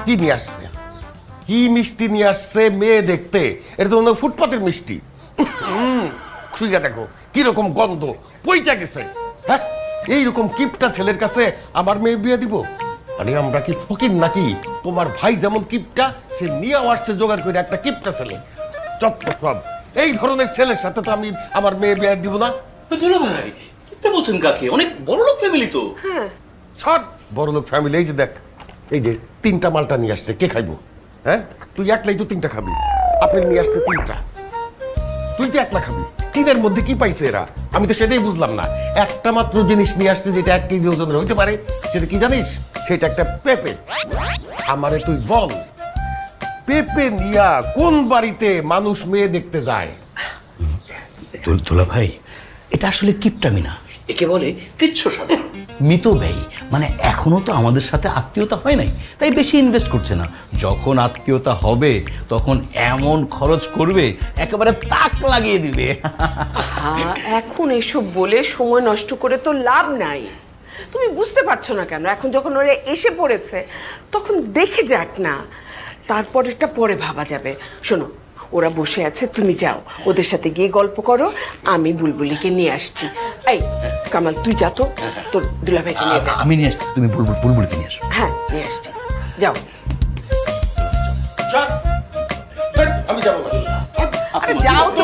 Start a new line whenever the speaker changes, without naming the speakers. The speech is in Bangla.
কি নিয়ে আসছে, কি মিষ্টি নিয়ে আসছে মেয়ে দেখতে? এটা তো মনে হয় ফুটপাতের মিষ্টি। শুইয়া দেখো কিরকম গন্ধ, পইচা গেছে। হ্যাঁ, এইরকম কিপটা ছেলের কাছে আমার মেয়ে বিয়ে দিব? আরে আমরা কি ফকির নাকি? তোমার ভাই যেমন কিপটা, সে নিয়ে আসছে জোগাড় করে একটা কিপটা ছেলে। চত্ব সব এই ধরনের ছেলের সাথে তো আমি আমার মেয়ে বিয়ে দিব না।
দুলা ভাই কিপটা বলছেন কাকে? অনেক বড় লোক ফ্যামিলি তো।
ছাড় বড় লোক ফ্যামিলি। এই যে দেখ, এই যে 3টা মালটা নিয়ে আসছে, কে খাইবো? হ্যাঁ, তুই একলাই তো 3টা খাবি। আপেল নিয়ে আসছে 3টা, তুই তো একলা খাবি। 3-এর মধ্যে কি পাইছে এরা? আমি তো সেটাই বুঝলাম না। একটা মাত্র জিনিস নিয়ে আসছে যেটা 1 কেজি ওজনের হইতে পারে, সেটা কি জানিস? সেটা একটা পেঁপে। আমারে তুই বল, পেঁপে নিয়া কোন বাড়িতে মানুষ মেয়ে দেখতে যায়?
দুলা ভাই এটা আসলে কিপটামি না, একে বলে কৃচ্ছ সাধন, মিত ব্যয়। মানে এখনো তো আমাদের সাথে আত্মীয়তা হয় নাই, তাই বেশি ইনভেস্ট করছে না। যখন আত্মীয়তা হবে তখন এমন খরচ করবে একেবারে তাক লাগিয়ে দিবে।
এখন এসব বলে সময় নষ্ট করে তো লাভ নাই। তুমি বুঝতে পারছো না কেন? এখন যখন ওরা এসে পড়েছে তখন দেখে যাক না, তারপরেরটা পরে ভাবা যাবে। শোনো, ওরা বসে আছে, তুমি যাও ওদের সাথে গিয়ে গল্প করো, আমি বুলবুলিকে নিয়ে আসছি। এই কামাল, তুই যা তো, তোর দুলাভাইকে নিয়ে যা।
আমি নিয়ে আসছি, তুমি বুলবুলকে নিয়ে আসো।
হ্যাঁ, নিয়ে আসছি, যাও।
ছাড়, আমি যাবো না।
আরে যাও তো।